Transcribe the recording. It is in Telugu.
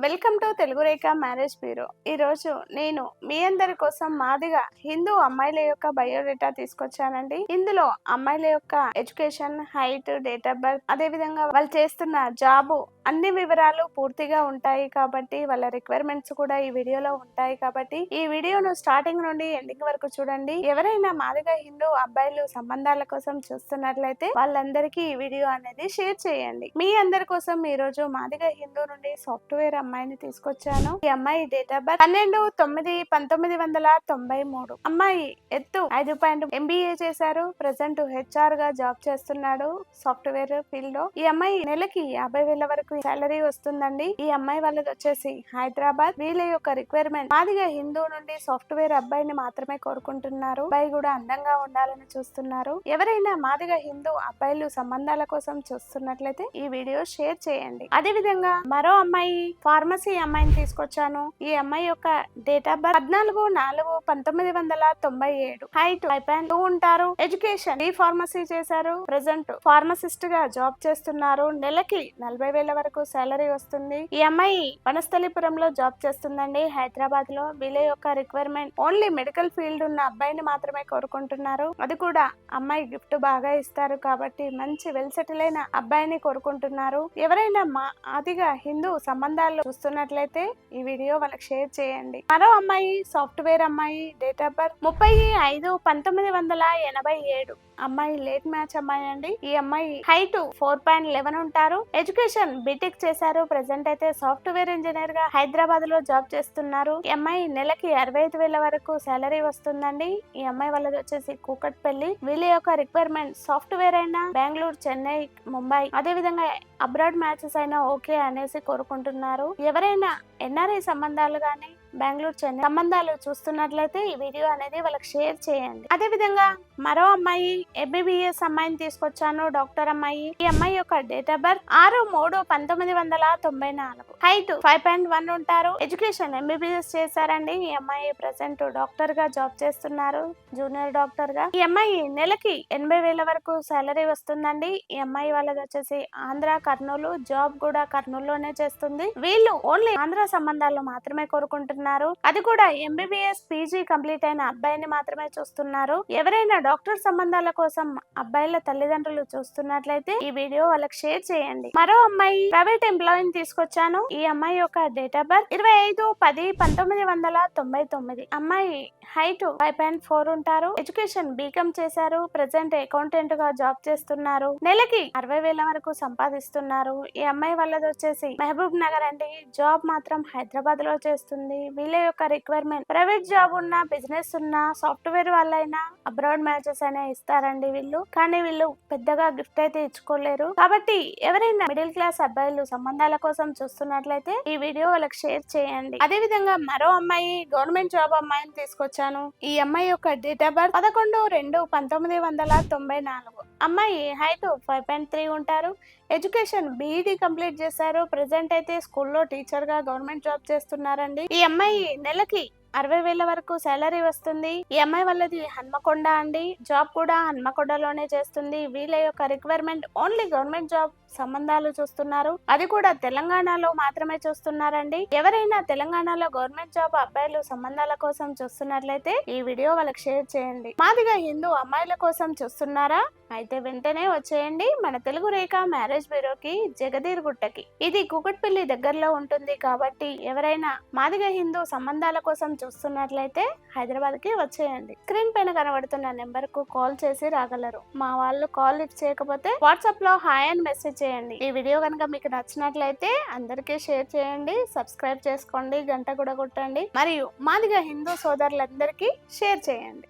Welcome to Telugu Rekha marriage bureau. ఈ రోజు నేను మీ అందరి కోసం మాదిగా హిందూ అమ్మాయిల యొక్క బయోడేటా తీసుకొచ్చానండి. ఇందులో అమ్మాయిల యొక్క education, height, date of birth, అదే విధంగా వాళ్ళు చేస్తున్న జాబు, అన్ని వివరాలు పూర్తిగా ఉంటాయి కాబట్టి వాళ్ళ రిక్వైర్మెంట్స్ కూడా ఈ వీడియోలో ఉంటాయి కాబట్టి ఈ వీడియోను స్టార్టింగ్ నుండి ఎండింగ్ వరకు చూడండి. ఎవరైనా మాదిగా హిందూ అబ్బాయిలు సంబంధాల కోసం చూస్తున్నట్లయితే వాళ్ళందరికీ ఈ వీడియో అనేది షేర్ చేయండి. మీ అందరి కోసం ఈ రోజు మాదిగా హిందూ నుండి సాఫ్ట్వేర్ అమ్మాయిని తీసుకొచ్చాను. ఈ అమ్మాయి డేట్ ఆఫ్ బర్త్ 12/9/1993. అమ్మాయి ఎత్తు 5 MBA చేశారు. ప్రెసెంట్ HR గా జాబ్ చేస్తున్నాడు సాఫ్ట్వేర్ ఫీల్డ్ లో. ఈ అమ్మాయి నెలకి 50,000 వరకు సాలరీ వస్తుందండి. ఈ అమ్మాయి వాళ్ళది వచ్చేసి హైదరాబాద్. వీళ్ళ యొక్క రిక్వైర్మెంట్ మాదిగా హిందూ నుండి సాఫ్ట్వేర్ అబ్బాయిని మాత్రమే కోరుకుంటున్నారు. అబ్బాయి కూడా అందంగా ఉండాలని చూస్తున్నారు. ఎవరైనా మాదిగా హిందూ అబ్బాయిలు సంబంధాల కోసం చూస్తున్నట్లయితే ఈ వీడియో షేర్ చేయండి. అదే విధంగా మరో అమ్మాయి ఫార్మసీ అమ్మాయిని తీసుకొచ్చాను. ఈ అమ్మాయి యొక్క డేట్ ఆఫ్ బర్త్ 14/4/1997. హైట్ 5'2" ఉంటారు. ఎడ్యుకేషన్ ఫార్మసీ చేశారు. ప్రెసెంట్ ఫార్మసిస్ట్ గా జాబ్ చేస్తున్నారు. నెలకి 40,000 వరకు సాలరీ వస్తుంది. ఈ అమ్మాయి వనస్థలిపురంలో జాబ్ చేస్తుందండి, హైదరాబాద్ లో. వీళ్ళ యొక్క రిక్వైర్మెంట్ ఓన్లీ మెడికల్ ఫీల్డ్ ఉన్న అబ్బాయిని మాత్రమే కోరుకుంటున్నారు. అది కూడా అమ్మాయి గిఫ్ట్ బాగా ఇస్తారు కాబట్టి మంచి వెల్ సెటిల్ అయిన అబ్బాయిని కోరుకుంటున్నారు. ఎవరైనా మాదిగా హిందూ సంబంధాలు చూస్తున్నట్లయితే ఈ వీడియో వాళ్ళకి షేర్ చేయండి. మరో అమ్మాయి సాఫ్ట్వేర్ అమ్మాయి, డేట్ ఆఫ్ బర్త్ 30/5/1987. అమ్మాయి లేట్ మ్యాచ్ అమ్మాయి అండి. ఈ అమ్మాయి హైట్ 4.11 ఉంటారు. ఎడ్యుకేషన్ బీటెక్ చేశారు. ప్రెసెంట్ అయితే సాఫ్ట్వేర్ ఇంజనీర్ గా హైదరాబాద్ లో జాబ్ చేస్తున్నారు. ఈ అమ్మాయి నెలకి 65,000 వరకు సాలరీ వస్తుందండి. ఈ అమ్మాయి వాళ్ళది వచ్చేసి కూకట్పల్లి. వీళ్ళ యొక్క రిక్వైర్మెంట్ సాఫ్ట్వేర్ అయినా బెంగళూరు, చెన్నై, ముంబై, అదే విధంగా అబ్రాడ్ మ్యాచెస్ అయినా ఓకే అనేసి కోరుకుంటున్నారు. ఎవరైనా NRI సంబంధాలు గానీ బెంగళూరు, చెన్నై సంబంధాలు చూస్తున్నట్లయితే ఈ వీడియో అనేది వాళ్ళకి షేర్ చేయండి. అదే విధంగా మరో అమ్మాయి MBBS అమ్మాయిని తీసుకొచ్చాను, డాక్టర్ అమ్మాయి. ఈ అమ్మాయి యొక్క డేట్ ఆఫ్ బర్త్ 6/3/1994. హైట్ 5.1 ఉంటారు. ఎడ్యుకేషన్ MBBS చేశారండి. ఈ అమ్మాయి ప్రెసెంట్ డాక్టర్ గా జాబ్ చేస్తున్నారు, జూనియర్ డాక్టర్ గా. ఈ అమ్మాయి నెలకి 80,000 వరకు సాలరీ వస్తుందండి. ఈ అమ్మాయి వాళ్ళది వచ్చేసి ఆంధ్ర, కర్నూలు. జాబ్ కూడా కర్నూలులోనే చేస్తుంది. వీళ్ళు ఓన్లీ ఆంధ్ర సంబంధాలు మాత్రమే కోరుకుంటున్నారు. అది కూడా MBBS PG కంప్లీట్ అయిన అబ్బాయిని మాత్రమే చూస్తున్నారు. ఎవరైనా డాక్టర్ సంబంధాల కోసం అబ్బాయిల తల్లిదండ్రులు చూస్తున్నట్లయితే ఈ వీడియో వాళ్ళకి షేర్ చేయండి. మరో అమ్మాయి ప్రైవేట్ ఎంప్లాయీని తీసుకొచ్చాను. ఈ అమ్మాయి యొక్క డేట్ ఆఫ్ బర్త్ 25/10/1999. అమ్మాయి హైట్ 5.4 ఉంటారు. ఎడ్యుకేషన్ BCom చేశారు. ప్రెసెంట్ అకౌంటెంట్ గా జాబ్ చేస్తున్నారు. నెలకి 60,000 వరకు సంపాదిస్తున్నారు. ఈ అమ్మాయి వాళ్ళది వచ్చేసి మహబూబ్ నగర్ అండి. జాబ్ మాత్రం హైదరాబాద్ లో చేస్తుంది. వీళ్ళ యొక్క రిక్వైర్మెంట్ ప్రైవేట్ జాబ్ ఉన్నా, బిజినెస్ ఉన్నా, సాఫ్ట్వేర్ వాళ్ళైనా అబ్రాడ్ మ్యాచెస్ అయినా ఇస్తారండి వీళ్ళు. కానీ వీళ్ళు పెద్దగా గిఫ్ట్ అయితే ఇచ్చుకోలేరు. కాబట్టి ఎవరైనా మిడిల్ క్లాస్ అబ్బాయిలు సంబంధాల కోసం చూస్తున్నట్లయితే ఈ వీడియో వాళ్ళకి షేర్ చేయండి. అదే విధంగా మరో అమ్మాయి గవర్నమెంట్ జాబ్ అమ్మాయిని తీసుకొచ్చాను. ఈ అమ్మాయి యొక్క డేట్ ఆఫ్ బర్త్ 11/2/1994. అమ్మాయి హైట్ 5.3 ఉంటారు. ఎడ్యుకేషన్ BEd కంప్లీట్ చేశారు. ప్రెసెంట్ అయితే స్కూల్లో టీచర్ గా గవర్నమెంట్ జాబ్ చేస్తున్నారండి. ఈ అమ్మాయి నెలకి 60,000 వరకు సాలరీ వస్తుంది. ఈ అమ్మాయి వాళ్ళది హన్మకొండ అండి. జాబ్ కూడా హన్మకొండలోనే చేస్తుంది. వీళ్ళ యొక్క రిక్వైర్మెంట్ ఓన్లీ గవర్నమెంట్ జాబ్ సంబంధాలు చూస్తున్నారు. అది కూడా తెలంగాణలో మాత్రమే చూస్తున్నారండి. ఎవరైనా తెలంగాణలో గవర్నమెంట్ జాబ్ అబ్బాయిలు సంబంధాల కోసం చూస్తున్నట్లయితే ఈ వీడియో వాళ్ళకి షేర్ చేయండి. మాదిగా హిందూ అమ్మాయిల కోసం చూస్తున్నారా? అయితే వెంటనే వచ్చేయండి మన తెలుగు రేఖ మ్యారేజ్ బ్యూరోకి, జగదీర్ గుట్టకి. ఇది కూకట్పల్లి దగ్గరలో ఉంటుంది కాబట్టి ఎవరైనా మాదిగా హిందూ సంబంధాల కోసం చూస్తున్నట్లయితే హైదరాబాద్ కి వచ్చేయండి. స్క్రీన్ పైన కనబడుతున్న నెంబర్ కు కాల్ చేసి రాగలరు. మా వాళ్ళు కాల్ లిఫ్ట్ చేయకపోతే వాట్సాప్ లో హాయ్ అని మెసేజ్ చేయండి. ఈ వీడియో కనుక మీకు నచ్చినట్లయితే అందరికీ షేర్ చేయండి, సబ్స్క్రైబ్ చేసుకోండి, గంట కూడా కొట్టండి, మరియు మాదిగా హిందూ సోదరులందరికీ షేర్ చేయండి.